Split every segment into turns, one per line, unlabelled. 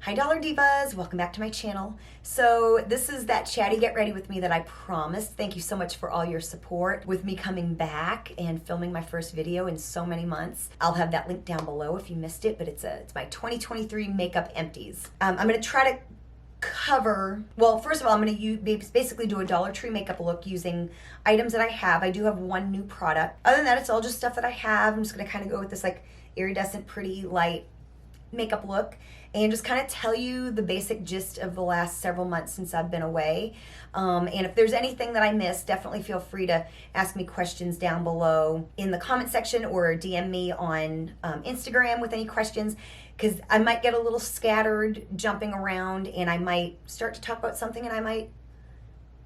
Hi Dollar Divas, welcome back to my channel. So this is that chatty get ready with me that I promised. Thank you so much for all your support with me coming back and filming my first video in so many months. I'll have that link down below if you missed it, but it's my 2023 makeup empties. I'm gonna try to cover, well, first of all, I'm going to basically do a Dollar Tree makeup look using items that I have. I do have one new product. Other than that, it's all just stuff that I have. I'm just going to kind of go with this like iridescent, pretty, light makeup look and just kind of tell you the basic gist of the last several months since I've been away. And if there's anything that I missed, definitely feel free to ask me questions down below in the comment section or DM me on Instagram with any questions, because I might get a little scattered jumping around and I might start to talk about something and I might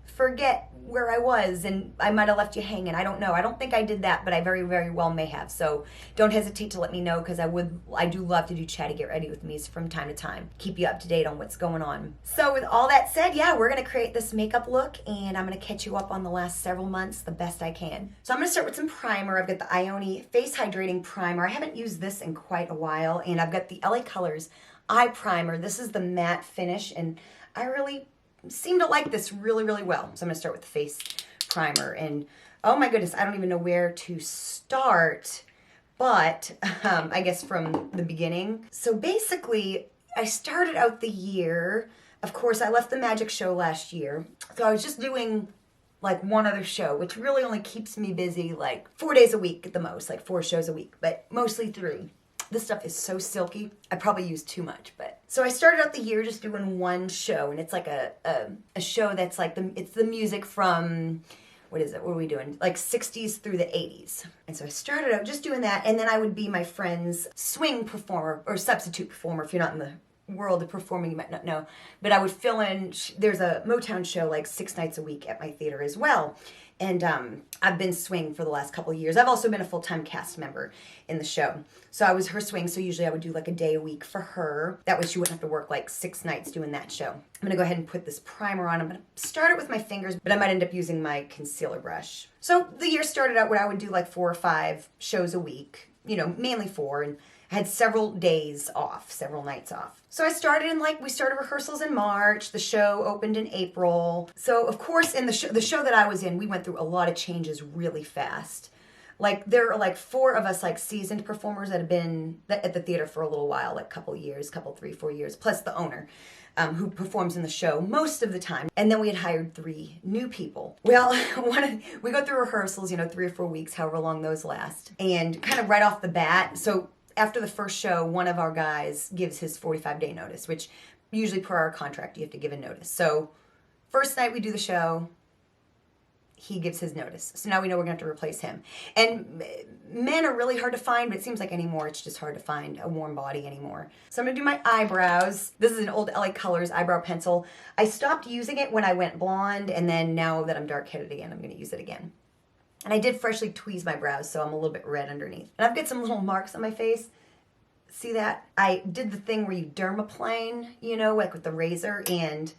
forget where I was and I might have left you hanging. I don't know. I don't think I did that, but I very, very well may have. So don't hesitate to let me know, because I do love to do chatty get ready with me from time to time. Keep you up to date on what's going on. So with all that said, yeah, we're going to create this makeup look and I'm going to catch you up on the last several months the best I can. So I'm going to start with some primer. I've got the Ioni Face Hydrating Primer. I haven't used this in quite a while, and I've got the LA Colors Eye Primer. This is the matte finish and I really seem to like this really, really well. So I'm gonna start with the face primer, and oh my goodness, I don't even know where to start, but I guess from the beginning. So basically, I started out the year, of course, I left the magic show last year, so I was just doing like one other show, which really only keeps me busy like 4 days a week at the most, like 4 shows a week, but mostly 3. This stuff is so silky. I probably use too much, but. So I started out the year just doing one show, and it's like a show that's like, it's the music from, what is it, what are we doing? Like 60s through the 80s. And so I started out just doing that, and then I would be my friend's swing performer, or substitute performer. If you're not in the world of performing, you might not know. But I would fill in, there's a Motown show like 6 nights a week at my theater as well. And I've been swing for the last couple of years. I've also been a full-time cast member in the show. So I was her swing, so usually I would do like a day a week for her. That way she wouldn't have to work like 6 nights doing that show. I'm gonna go ahead and put this primer on. I'm gonna start it with my fingers, but I might end up using my concealer brush. So the year started out when I would do like 4 or 5 shows a week, you know, mainly 4, and I had several days off, several nights off. So I started in we started rehearsals in March. The show opened in April. So of course in the show that I was in, we went through a lot of changes really fast. Like there are like 4 of us like seasoned performers that have been at the theater for a little while, like couple years, 3, 4 years, plus the owner who performs in the show most of the time. And then we had hired 3 new people. Well, we go through rehearsals, you know, 3 or 4 weeks, however long those last. And kind of right off the bat, so after the first show, one of our guys gives his 45-day notice, which usually per our contract, you have to give a notice. So first night we do the show, he gives his notice. So now we know we're going to have to replace him. And men are really hard to find, but it seems like anymore it's just hard to find a warm body anymore. So I'm going to do my eyebrows. This is an old LA Colors eyebrow pencil. I stopped using it when I went blonde, and then now that I'm dark-headed again, I'm going to use it again. And I did freshly tweeze my brows, so I'm a little bit red underneath. And I've got some little marks on my face. See that? I did the thing where you dermaplane, you know, like with the razor, and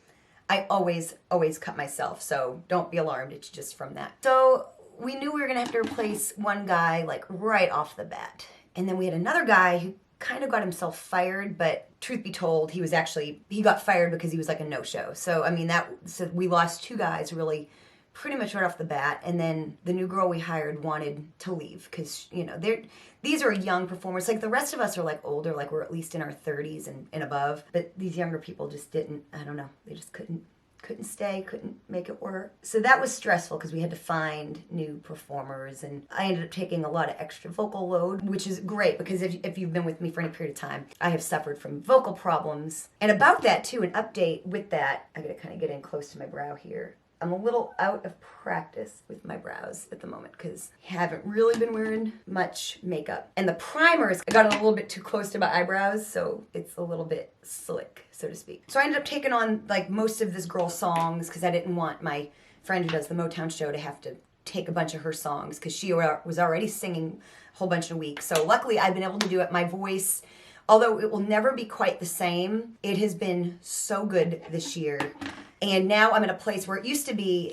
I always cut myself, so don't be alarmed. It's just from that. So we knew we were going to have to replace one guy, like, right off the bat. And then we had another guy who kind of got himself fired, but truth be told, he got fired because he was like a no-show. So, I mean, so we lost 2 guys really pretty much right off the bat, and then the new girl we hired wanted to leave because, you know, these are young performers. Like the rest of us are like older, like we're at least in our 30s and above, but these younger people just didn't, I don't know, they just couldn't stay, couldn't make it work. So that was stressful because we had to find new performers, and I ended up taking a lot of extra vocal load, which is great because if you've been with me for any period of time, I have suffered from vocal problems. And about that too, an update with that, I gotta kind of get in close to my brow here. I'm a little out of practice with my brows at the moment because I haven't really been wearing much makeup. And the primers got a little bit too close to my eyebrows, so it's a little bit slick, so to speak. So I ended up taking on like most of this girl's songs because I didn't want my friend who does the Motown show to have to take a bunch of her songs because she was already singing a whole bunch of weeks. So luckily I've been able to do it. My voice, although it will never be quite the same, it has been so good this year And now I'm at a place where it used to be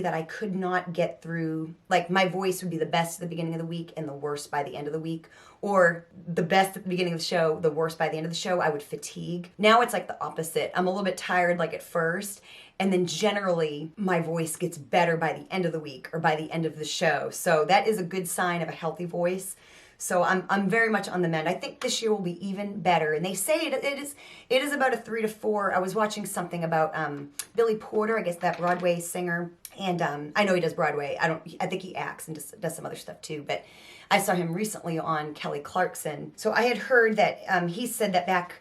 that I could not get through, like my voice would be the best at the beginning of the week and the worst by the end of the week, or the best at the beginning of the show, the worst by the end of the show. I would fatigue. Now it's like the opposite. I'm a little bit tired like at first, and then generally my voice gets better by the end of the week or by the end of the show. So that is a good sign of a healthy voice. So I'm very much on the mend. I think this year will be even better. And they say it is about a 3 to 4. I was watching something about Billy Porter, I guess that Broadway singer. And I know he does Broadway. I think he acts and does some other stuff too. But I saw him recently on Kelly Clarkson. So I had heard that he said that back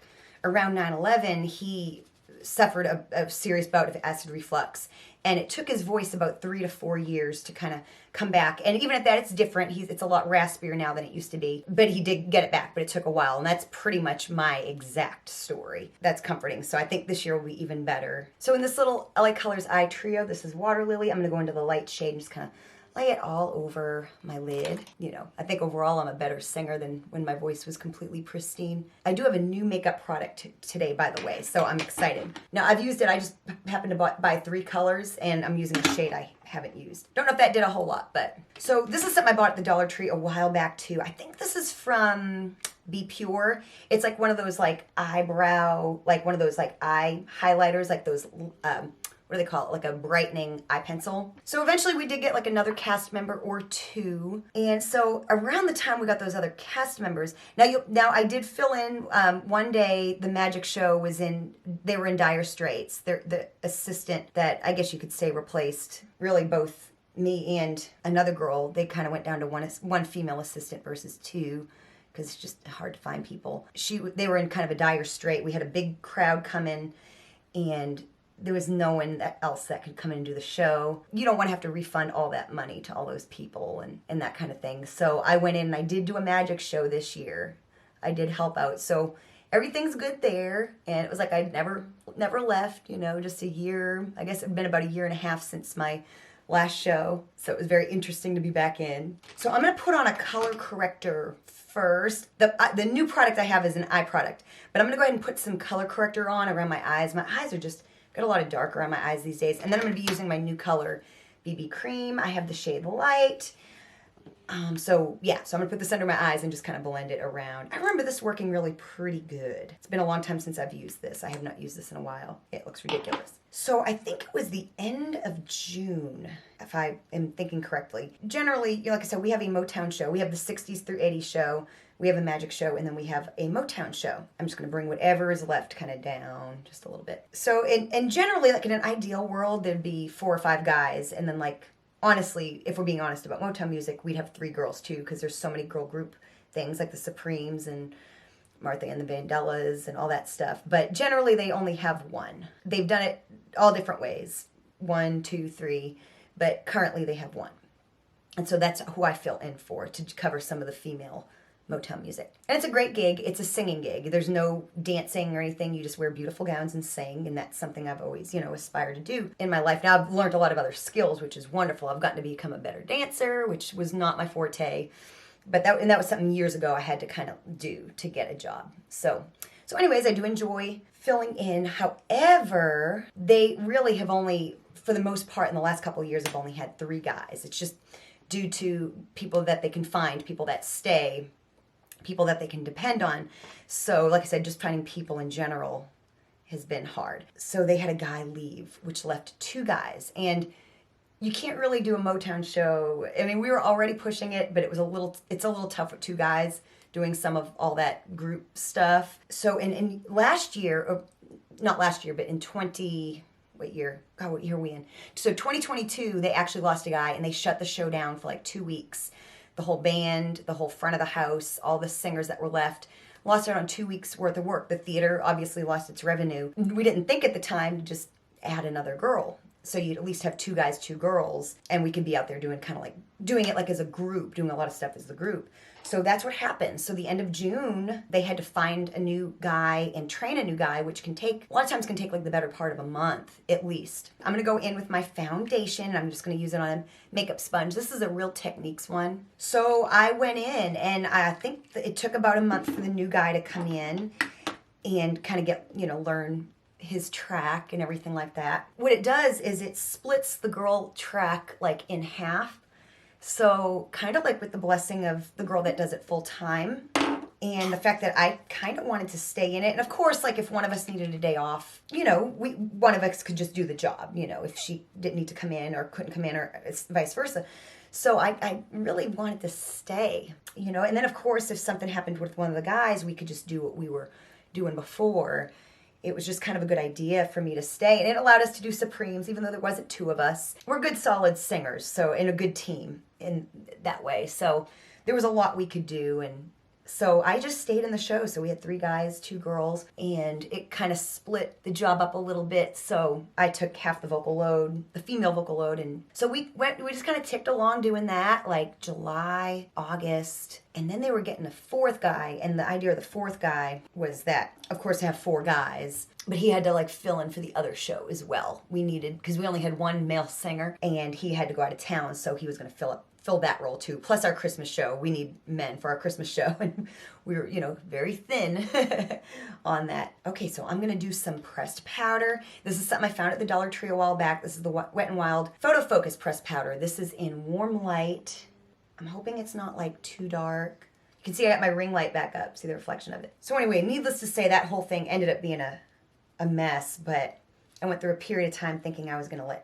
around 9/11, he suffered a serious bout of acid reflux. And it took his voice about 3 to 4 years to kind of come back. And even at that, it's different. It's a lot raspier now than it used to be. But he did get it back, but it took a while. And that's pretty much my exact story. That's comforting. So I think this year will be even better. So in this little LA Colors Eye Trio, this is Water Lily. I'm going to go into the light shade and just kind of lay it all over my lid. You know, I think overall I'm a better singer than when my voice was completely pristine. I do have a new makeup product today, by the way, so I'm excited. Now, I've used it. I just happened to buy 3 colors, and I'm using a shade I haven't used. Don't know if that did a whole lot, but... So this is something I bought at the Dollar Tree a while back, too. I think this is from Be Pure. It's like one of those, like, eyebrow, like one of those, like, eye highlighters, like those... what do they call it? Like a brightening eye pencil. So eventually we did get like another cast member or 2. And so around the time we got those other cast members, now I did fill in one day the magic show they were in dire straits. The assistant that I guess you could say replaced really both me and another girl. They kind of went down to one female assistant versus 2. Because it's just hard to find people. They were in kind of a dire strait. We had a big crowd come in, and there was no one else that could come in and do the show. You don't want to have to refund all that money to all those people and that kind of thing. So I went in and I did do a magic show this year. I did help out. So everything's good there. And it was like I'd never left, you know, just a year. I guess it's been about a year and a half since my last show. So it was very interesting to be back in. So I'm going to put on a color corrector first. The new product I have is an eye product. But I'm going to go ahead and put some color corrector on around my eyes. My eyes are just... got a lot of dark around my eyes these days. And then I'm going to be using my new color BB Cream. I have the shade Light. So I'm going to put this under my eyes and just kind of blend it around. I remember this working really pretty good. It's been a long time since I've used this. I have not used this in a while. It looks ridiculous. So I think it was the end of June, if I am thinking correctly. Generally, you know, like I said, we have a Motown show. We have the 60s through 80s show. We have a magic show, and then we have a Motown show. I'm just going to bring whatever is left kind of down just a little bit. So, and generally, like in an ideal world, there'd be 4 or 5 guys, and then like, honestly, if we're being honest about Motown music, we'd have 3 girls too, because there's so many girl group things like the Supremes and Martha and the Vandellas and all that stuff. But generally, they only have 1. They've done it all different ways. 1, 2, 3, but currently they have 1. And so that's who I fill in for, to cover some of the female Motown music. And it's a great gig. It's a singing gig. There's no dancing or anything. You just wear beautiful gowns and sing, and that's something I've always, you know, aspired to do in my life. Now, I've learned a lot of other skills, which is wonderful. I've gotten to become a better dancer, which was not my forte, but that was something years ago I had to kind of do to get a job. So anyways, I do enjoy filling in. However, they really have only, for the most part, in the last couple of years, have only had 3 guys. It's just due to people that they can find, people that stay, people that they can depend on. So like I said, just finding people in general has been hard. So they had a guy leave, which left 2 guys. And you can't really do a Motown show. I mean, we were already pushing it, but it's a little tough with 2 guys doing some of all that group stuff. So in last year, or not last year, but in what year are we in? So 2022, they actually lost a guy, and they shut the show down for like 2 weeks. The whole band, the whole front of the house, all the singers that were left, lost out on 2 weeks worth of work. The theater obviously lost its revenue. We didn't think at the time to just add another girl. So you'd at least have 2 guys, 2 girls, and we could be out there doing it like as a group, doing a lot of stuff as the group. So that's what happened. So the end of June, they had to find a new guy and train a new guy, which a lot of times can take like the better part of a month, at least. I'm going to go in with my foundation, and I'm just going to use it on a makeup sponge. This is a Real Techniques one. So I went in, and I think it took about a month for the new guy to come in and kind of get, learn his track and everything like that. What it does is it splits the girl track like in half. So kind of like with the blessing of the girl that does it full time. And the fact that I kind of wanted to stay in it. And of course, like if one of us needed a day off, you know, one of us could just do the job, you know, if she didn't need to come in or couldn't come in or vice versa. So I really wanted to stay, you know. And then of course, if something happened with one of the guys, we could just do what we were doing before. It was just kind of a good idea for me to stay. And it allowed us to do Supremes, even though there wasn't two of us. We're good, solid singers, so, and a good team in that way. So there was a lot we could do, and so I just stayed in the show. So we had 3 guys, 2 girls, and it kind of split the job up a little bit. So I took half the vocal load, the female vocal load, and so we just kind of ticked along doing that, like July, August, and then they were getting a 4th guy, and the idea of the 4th guy was that, of course, I have 4 guys, but he had to like fill in for the other show as well. We needed, because we only had 1 male singer, and he had to go out of town, so he was going to fill that role too. Plus our Christmas show. We need men for our Christmas show. And we were, you know, very thin on that. Okay, so I'm going to do some pressed powder. This is something I found at the Dollar Tree a while back. This is the Wet n Wild Photo Focus pressed powder. This is in warm light. I'm hoping it's not like too dark. You can see I got my ring light back up. See the reflection of it. So anyway, needless to say, that whole thing ended up being a mess. But I went through a period of time thinking I was going to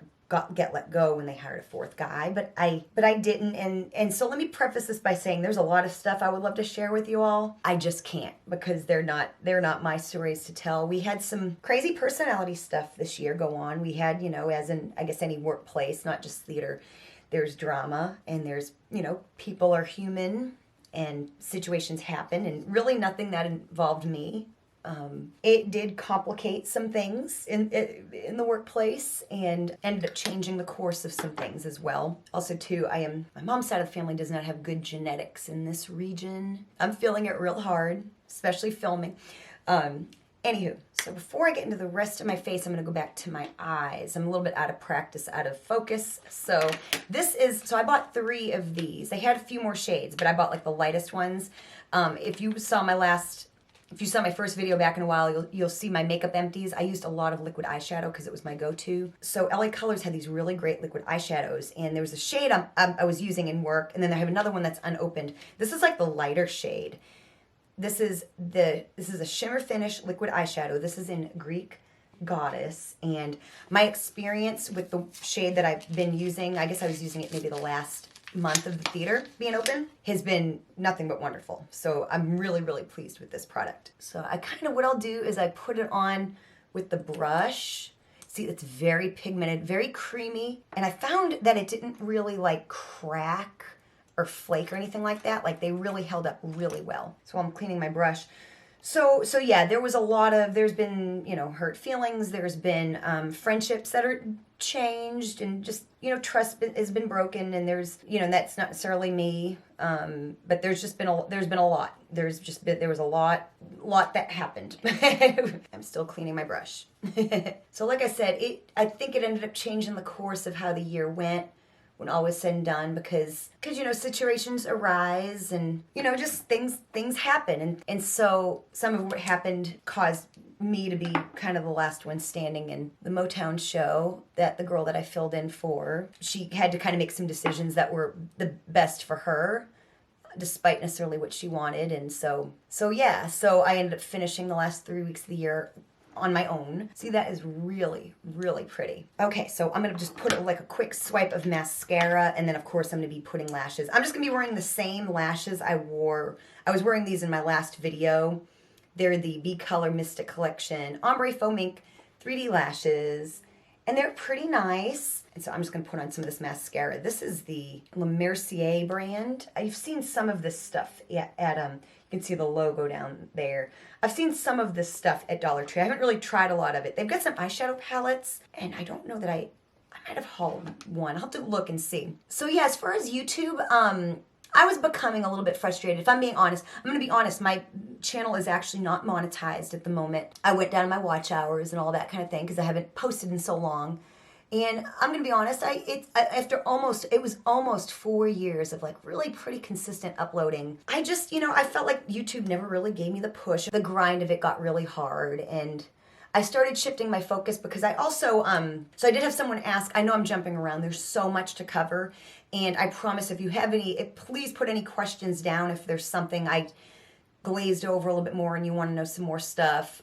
get let go when they hired a 4th guy, but I didn't, and so let me preface this by saying there's a lot of stuff I would love to share with you all. I just can't, because they're not my stories to tell. We had some crazy personality stuff this year go on. We had, you know, as in I guess any workplace, not just theater, there's drama, and there's, you know, people are human and situations happen, and really nothing that involved me. It did complicate some things in the workplace and ended up changing the course of some things as well. Also, too, my mom's side of the family does not have good genetics in this region. I'm feeling it real hard, especially filming. Anywho, so before I get into the rest of my face, I'm going to go back to my eyes. I'm a little bit out of practice, out of focus. So I bought 3 of these. They had a few more shades, but I bought like the lightest ones. If you saw my first video back in a while, you'll see my makeup empties. I used a lot of liquid eyeshadow because it was my go-to. So LA Colors had these really great liquid eyeshadows, and there was a shade I was using in work, and then I have another one that's unopened. This is like the lighter shade. This is a shimmer finish liquid eyeshadow. This is in Greek Goddess, and my experience with the shade that I've been using, I guess I was using it maybe the last month of the theater being open, has been nothing but wonderful. So I'm really, really pleased with this product. So what I'll do is I put it on with the brush. See, it's very pigmented, very creamy. And I found that it didn't really like crack or flake or anything like that. Like they really held up really well. So I'm cleaning my brush. So yeah, there's been, you know, hurt feelings. There's been friendships that are changed, and just, you know, trust has been broken, and there's, you know, and that's not necessarily me, but there's been a lot. There was a lot that happened. I'm still cleaning my brush. So like I said, I think it ended up changing the course of how the year went when all was said and done, because you know, situations arise, and, you know, just things happen, and so some of what happened caused me to be kind of the last one standing in the Motown show. That the girl that I filled in for, she had to kind of make some decisions that were the best for her, despite necessarily what she wanted. And so I ended up finishing the last 3 weeks of the year on my own. See, that is really, really pretty. Okay, so I'm gonna just put like a quick swipe of mascara, and then of course I'm gonna be putting lashes. I'm just gonna be wearing the same lashes I wore. I was wearing these in my last video. They're the Be Color Mystic Collection Ombre Faux Mink 3D lashes, and they're pretty nice. And so I'm just gonna put on some of this mascara. This is the Le Mercier brand. I've seen some of this stuff at you can see the logo down there. I've seen some of this stuff at Dollar Tree. I haven't really tried a lot of it. They've got some eyeshadow palettes, and I don't know that I might have hauled one. I'll have to look and see. So yeah, as far as YouTube, I was becoming a little bit frustrated. If I'm being honest, I'm going to be honest, my channel is actually not monetized at the moment. I went down my watch hours and all that kind of thing because I haven't posted in so long. And I'm going to be honest, it was almost 4 years of like really pretty consistent uploading. I just, you know, I felt like YouTube never really gave me the push. The grind of it got really hard, and I started shifting my focus because I also, so I did have someone ask, I know I'm jumping around, there's so much to cover, and I promise if you have any, please put any questions down if there's something I glazed over a little bit more and you want to know some more stuff.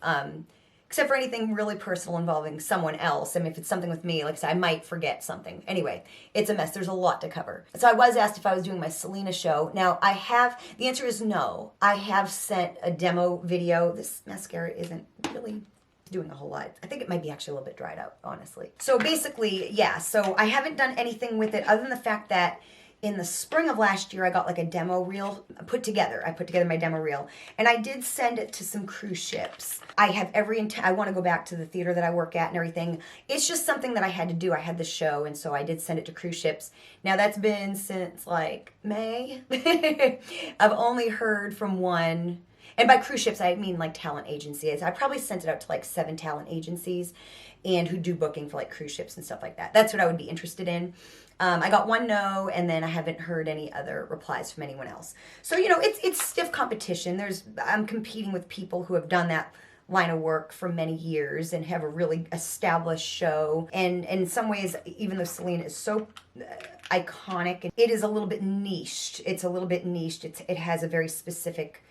Except for anything really personal involving someone else. I mean, if it's something with me, like I said, I might forget something. Anyway, it's a mess. There's a lot to cover. So I was asked if I was doing my Selena show. Now, the answer is no. I have sent a demo video. This mascara isn't really doing a whole lot. I think it might be actually a little bit dried out, honestly. So basically, yeah, so I haven't done anything with it other than the fact that in the spring of last year, I got like a demo reel put together. I put together my demo reel, and I did send it to some cruise ships. I have every intent. I want to go back to the theater that I work at and everything. It's just something that I had to do. I had the show, and so I did send it to cruise ships. Now that's been since like May. I've only heard from one. And by cruise ships, I mean like talent agencies. I probably sent it out to like 7 talent agencies and who do booking for like cruise ships and stuff like that. That's what I would be interested in. I got one no, and then I haven't heard any other replies from anyone else. So, you know, it's stiff competition. I'm competing with people who have done that line of work for many years and have a really established show. And in some ways, even though Selena is so iconic, it is a little bit niched. It's a little bit niched. It has a very specific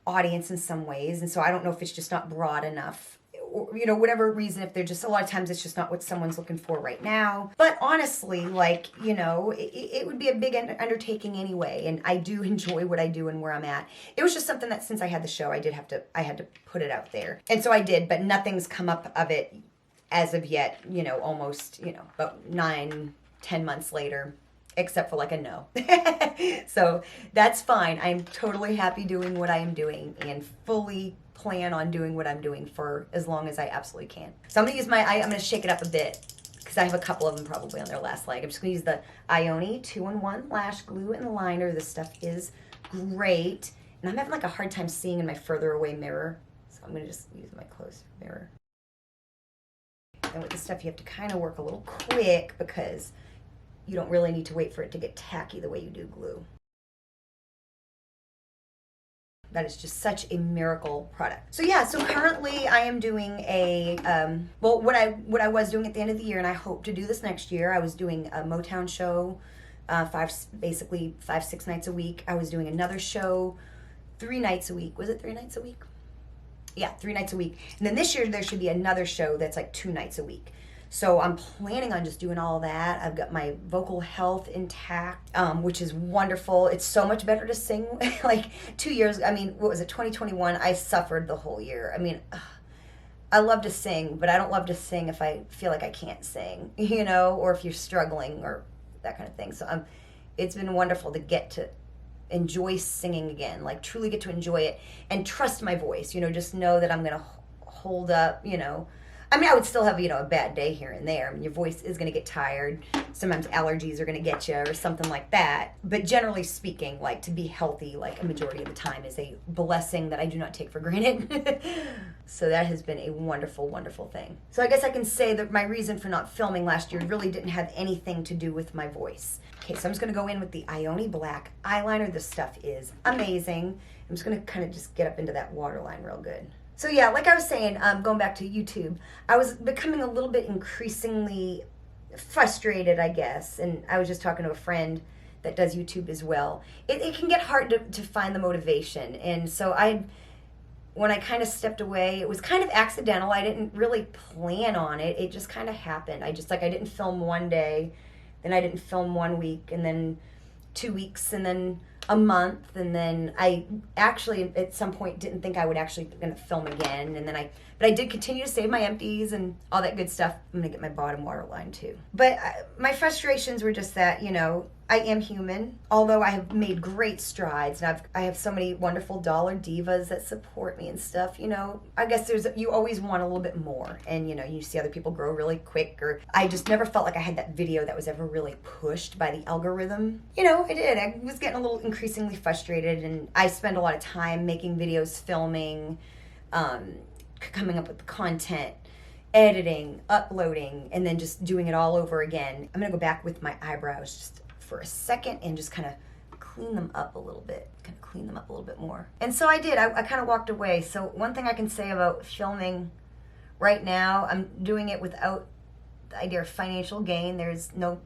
audience in some ways, and so I don't know if it's just not broad enough, or, you know, whatever reason, if they're just, a lot of times it's just not what someone's looking for right now. But honestly, like, you know, it would be a big undertaking anyway, and I do enjoy what I do and where I'm at. It was just something that since I had the show, I had to put it out there, and so I did, but nothing's come up of it as of yet, you know, almost, you know, about 9-10 months later, except for like a no. So that's fine. I'm totally happy doing what I am doing and fully plan on doing what I'm doing for as long as I absolutely can. So I'm gonna use I'm gonna shake it up a bit because I have a couple of them probably on their last leg. I'm just gonna use the Ioni 2-in-1 Lash Glue and Liner. This stuff is great. And I'm having like a hard time seeing in my further away mirror. So I'm gonna just use my close mirror. And with this stuff, you have to kind of work a little quick because you don't really need to wait for it to get tacky the way you do glue. That is just such a miracle product. So yeah, so currently I am doing a, well, what I was doing at the end of the year, and I hope to do this next year, I was doing a Motown show, basically 5-6 nights a week. I was doing another show 3 nights a week. Was it 3 nights a week? Yeah, 3 nights a week. And then this year there should be another show that's like 2 nights a week. So I'm planning on just doing all that. I've got my vocal health intact, which is wonderful. It's so much better to sing. Like 2 years, I mean, what was it, 2021? I suffered the whole year. I mean, I love to sing, but I don't love to sing if I feel like I can't sing, you know, or if you're struggling or that kind of thing. So it's been wonderful to get to enjoy singing again, like truly get to enjoy it and trust my voice, you know, just know that I'm going to hold up, you know. I mean, I would still have, you know, a bad day here and there. I mean, your voice is going to get tired. Sometimes allergies are going to get you or something like that. But generally speaking, like, to be healthy, like, a majority of the time is a blessing that I do not take for granted. So that has been a wonderful, wonderful thing. So I guess I can say that my reason for not filming last year really didn't have anything to do with my voice. Okay, so I'm just going to go in with the Ioni Black eyeliner. This stuff is amazing. I'm just going to kind of just get up into that waterline real good. So yeah, like I was saying, going back to YouTube, I was becoming a little bit increasingly frustrated, I guess. And I was just talking to a friend that does YouTube as well. It can get hard to find the motivation. And so when I kind of stepped away, it was kind of accidental. I didn't really plan on it. It just kind of happened. I didn't film one day, then I didn't film 1 week, and then 2 weeks, and then a month, and then I actually at some point didn't think I would actually gonna film again, and then but I did continue to save my empties and all that good stuff. I'm gonna get my bottom waterline too. But my frustrations were just that, you know, I am human, although I have made great strides, and I have so many wonderful Dollar Divas that support me and stuff, you know. I guess you always want a little bit more, and you know, you see other people grow really quick, or I just never felt like I had that video that was ever really pushed by the algorithm. You know, I did. I was getting a little increasingly frustrated, and I spend a lot of time making videos, filming, coming up with the content, editing, uploading, and then just doing it all over again. I'm gonna go back with my eyebrows just for a second and just kind of clean them up a little bit, more. And so I did. I kind of walked away. So one thing I can say about filming right now I'm doing it without the idea of financial gain. There's no,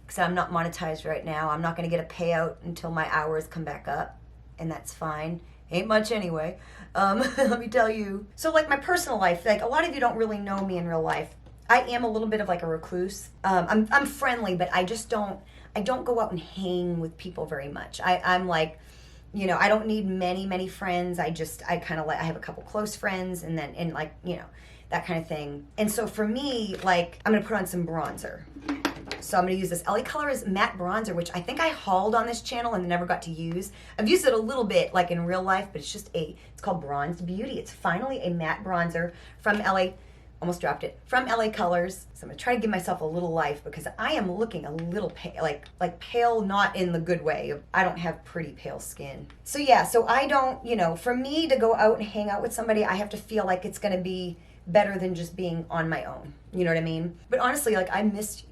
because I'm not monetized right now. I'm not going to get a payout until my hours come back up, and that's fine. Ain't much anyway. Let me tell you. So like my personal life, like a lot of you don't really know me in real life. I am a little bit of like a recluse. I'm friendly, but I don't go out and hang with people very much. I'm like, you know, I don't need many friends. I kind of like, I have a couple close friends, and like, you know, that kind of thing. And so for me, like, I'm going to put on some bronzer. So I'm going to use this LA Colors matte bronzer, which I think I hauled on this channel and never got to use. I've used it a little bit, like in real life, but it's called Bronzed Beauty. It's finally a matte bronzer from LA, almost dropped it, from LA Colors. So I'm going to try to give myself a little life because I am looking a little pale, like pale, not in the good way. I don't have pretty pale skin. So yeah, so I don't, you know, for me to go out and hang out with somebody, I have to feel like it's going to be better than just being on my own. You know what I mean? But honestly, like I missed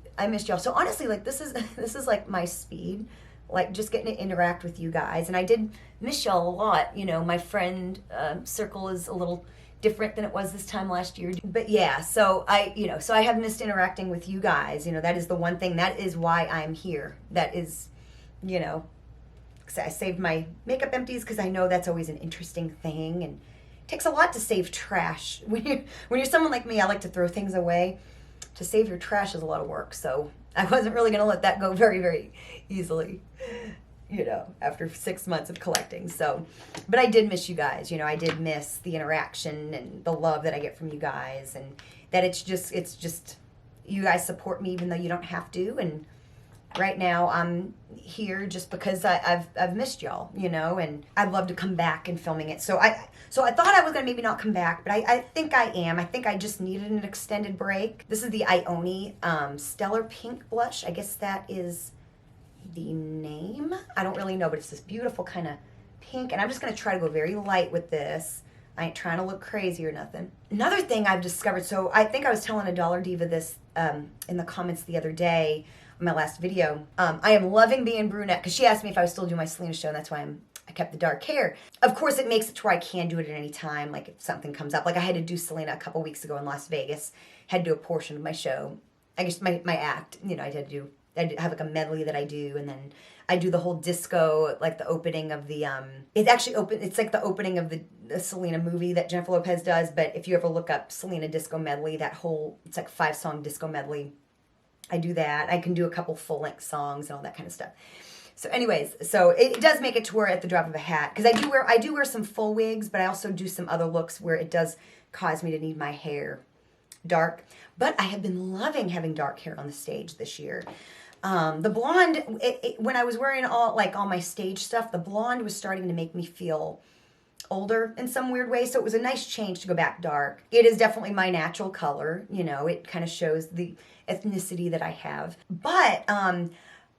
y'all. So honestly, like this is like my speed, like just getting to interact with you guys. And I did miss y'all a lot. You know, my friend circle is a little different than it was this time last year. But yeah, so I have missed interacting with you guys. You know, that is the one thing. That is why I'm here. That is, you know, 'cause I saved my makeup empties because I know that's always an interesting thing, and it takes a lot to save trash. When you're someone like me, I like to throw things away. To save your trash is a lot of work, so I wasn't really going to let that go very easily, you know, after 6 months of collecting. So, but I did miss you guys. You know, I did miss the interaction and the love that I get from you guys, and that it's just you guys support me even though you don't have to. And right now I'm here just because I've missed y'all, you know, and I'd love to come back and filming it. So I thought I was going to maybe not come back, but I think I am. I think I just needed an extended break. This is the Ioni Stellar Pink blush. I guess that is the name. I don't really know, but it's this beautiful kind of pink, and I'm just going to try to go very light with this. I ain't trying to look crazy or nothing. Another thing I've discovered, so I think I was telling a Dollar Diva this in the comments the other day, my last video. I am loving being brunette, because she asked me if I was still doing my Selena show, and that's why I kept the dark hair. Of course, it makes it to where I can do it at any time, like if something comes up. Like I had to do Selena a couple weeks ago in Las Vegas, had to do a portion of my show. I guess my act, you know, I have like a medley that I do, and then I do the whole disco, like the opening of the, it's like the opening of the Selena movie that Jennifer Lopez does, but if you ever look up Selena disco medley, that whole, it's like 5-song disco medley. I do that. I can do a couple full-length songs and all that kind of stuff. So anyways, so it does make it to where at the drop of a hat, because I do wear some full wigs, but I also do some other looks where it does cause me to need my hair dark. But I have been loving having dark hair on the stage this year. The blonde, when I was wearing all my stage stuff, the blonde was starting to make me feel older in some weird way, so it was a nice change to go back dark. It is definitely my natural color, you know, it kind of shows the ethnicity that I have. But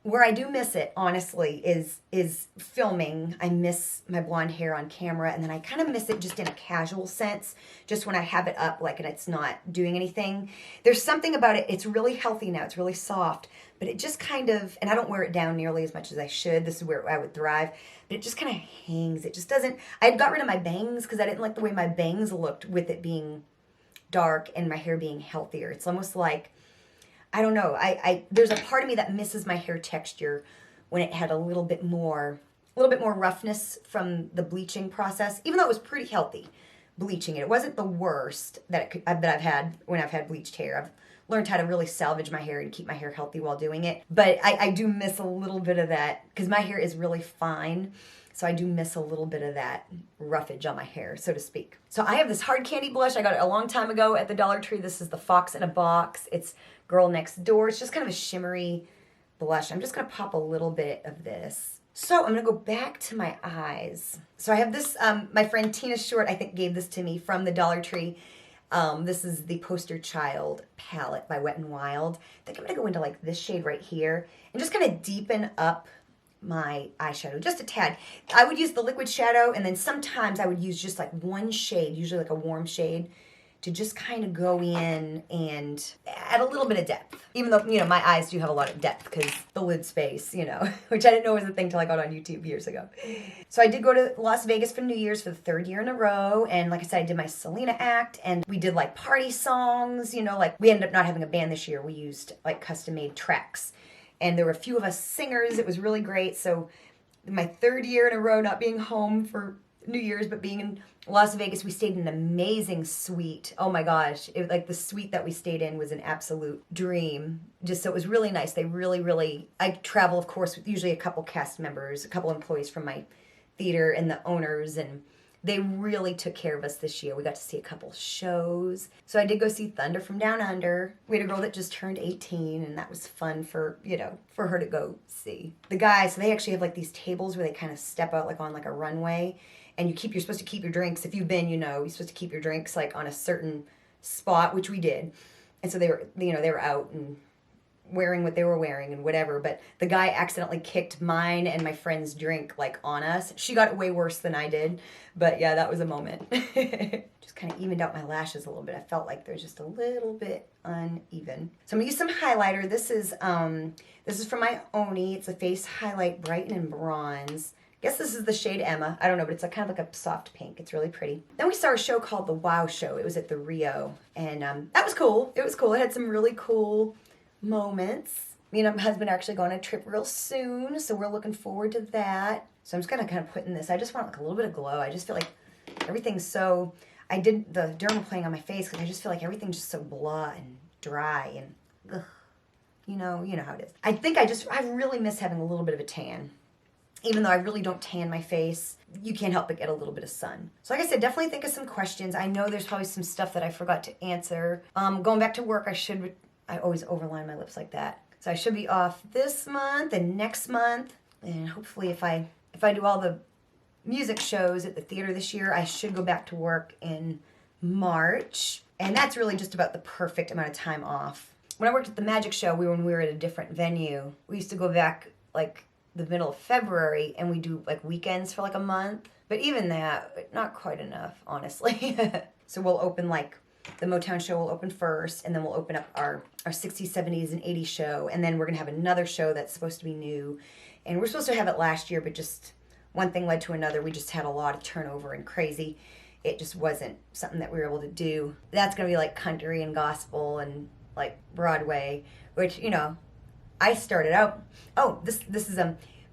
where I do miss it, honestly, is filming. I miss my blonde hair on camera, and then I kind of miss it just in a casual sense, just when I have it up, like, and it's not doing anything. There's something about it, it's really healthy now, it's really soft, but it just kind of, and I don't wear it down nearly as much as I should, this is where I would thrive, but it just kind of hangs, it just doesn't, I had got rid of my bangs, because I didn't like the way my bangs looked with it being dark and my hair being healthier. It's almost like, I don't know, there's a part of me that misses my hair texture when it had a little bit more roughness from the bleaching process, even though it was pretty healthy bleaching it. It wasn't the worst that I've had when I've had bleached hair. I've learned how to really salvage my hair and keep my hair healthy while doing it. But I do miss a little bit of that, because my hair is really fine. So I do miss a little bit of that roughage on my hair, so to speak. So I have this hard candy blush. I got it a long time ago at the Dollar Tree. This is the Fox in a Box. It's Girl Next Door. It's just kind of a shimmery blush. I'm just going to pop a little bit of this. So I'm going to go back to my eyes. So I have this, my friend Tina Short, I think, gave this to me from the Dollar Tree. This is the Poster Child palette by Wet n Wild. I think I'm going to go into like this shade right here and just kind of deepen up my eyeshadow just a tad. I would use the liquid shadow, and then sometimes I would use just like one shade, usually like a warm shade, to just kind of go in and add a little bit of depth. Even though, you know, my eyes do have a lot of depth because the lid space, you know, which I didn't know was a thing till I got on YouTube years ago. So I did go to Las Vegas for New Year's for the 3rd year in a row. And like I said, I did my Selena act and we did like party songs, you know, like we ended up not having a band this year. We used like custom made tracks. And there were a few of us singers. It was really great. So my 3rd year in a row not being home for New Year's, but being in Las Vegas, we stayed in an amazing suite. Oh my gosh. Like the suite that we stayed in was an absolute dream. Just so it was really nice. They really, I travel, of course, with usually a couple cast members, a couple employees from my theater and the owners, and they really took care of us this year. We got to see a couple shows. So I did go see Thunder from Down Under. We had a girl that just turned 18, and that was fun for, you know, for her to go see. The guys, so they actually have like these tables where they kind of step out like on like a runway, and you're supposed to keep your drinks. If you've been, you know, you're supposed to keep your drinks like on a certain spot, which we did. And so they were, you know, they were out and wearing what they were wearing and whatever, but the guy accidentally kicked mine and my friend's drink like on us. She got it way worse than I did, but yeah, that was a moment. Just kind of evened out my lashes a little bit. I felt like there's just a little bit uneven. So I'm gonna use some highlighter. This is from my Oni. It's a face highlight brighten and bronze. I guess this is the shade Emma. I don't know, but it's like kind of like a soft pink. It's really pretty. Then we saw a show called The Wow Show. It was at the Rio, and that was cool. It was cool. It had some really cool moments. Me and my husband are actually going on a trip real soon, so we're looking forward to that. So I'm just gonna kind of put in this. I just want like a little bit of glow. I just feel like everything's so. I did the dermaplaning on my face because I just feel like everything's just so blah and dry and ugh. You know how it is. I think I really miss having a little bit of a tan. Even though I really don't tan my face, you can't help but get a little bit of sun. So like I said, definitely think of some questions. I know there's probably some stuff that I forgot to answer. Going back to work, I always overline my lips like that. So I should be off this month and next month. And hopefully if I do all the music shows at the theater this year, I should go back to work in March. And that's really just about the perfect amount of time off. When I worked at the magic show, when we were at a different venue, we used to go back like the middle of February and we do like weekends for like a month. But even that, not quite enough, honestly. So we'll open like, the Motown show will open first, and then we'll open up our 60s, 70s, and 80s show, and then we're going to have another show that's supposed to be new. And we're supposed to have it last year, but just one thing led to another. We just had a lot of turnover and crazy. It just wasn't something that we were able to do. That's going to be like country and gospel and like Broadway, which, you know, I started out. Oh, this is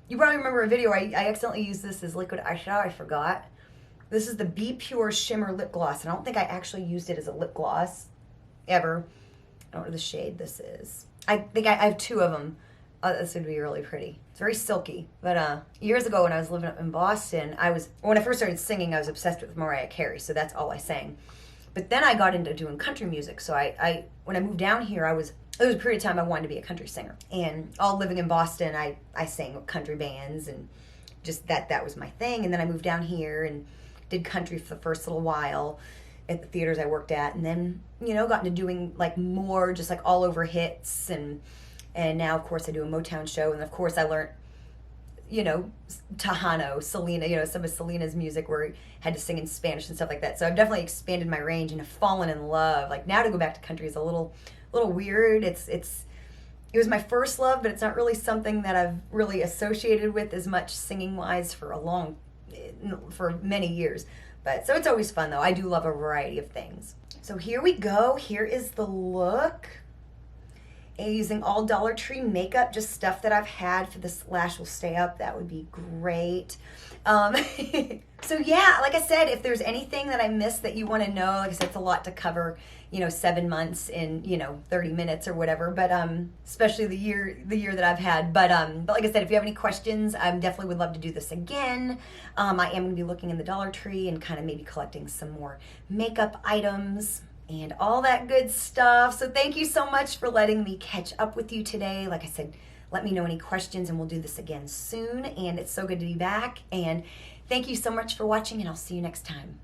you probably remember a video. I accidentally used this as liquid eyeshadow. I forgot. This is the Be Pure Shimmer Lip Gloss. And I don't think I actually used it as a lip gloss ever. I don't know the shade this is. I think I have 2 of them. This would be really pretty. It's very silky. But years ago when I was living up in Boston, when I first started singing, I was obsessed with Mariah Carey. So that's all I sang. But then I got into doing country music. So when I moved down here, there was a period of time I wanted to be a country singer. And all living in Boston, I sang with country bands and just that was my thing. And then I moved down here and did country for the first little while at the theaters I worked at, and then, you know, got into doing like more just like all over hits, and now of course I do a Motown show, and of course I learned, you know, Tejano, Selena, you know, some of Selena's music where I had to sing in Spanish and stuff like that. So I've definitely expanded my range and have fallen in love. Like now to go back to country is a little weird. It was my first love, but it's not really something that I've really associated with as much singing wise for many years. But so it's always fun though. I do love a variety of things. So here we go. Here is the look. And using all Dollar Tree makeup, just stuff that I've had for this lash will stay up. That would be great. So yeah, like I said, if there's anything that I missed that you want to know, like I said, it's a lot to cover, you know, 7 months in, you know, 30 minutes or whatever, but especially the year that I've had. But like I said, if you have any questions, I definitely would love to do this again. I am going to be looking in the Dollar Tree and kind of maybe collecting some more makeup items and all that good stuff. So thank you so much for letting me catch up with you today. Like I said, let me know any questions and we'll do this again soon. And it's so good to be back. And thank you so much for watching, and I'll see you next time.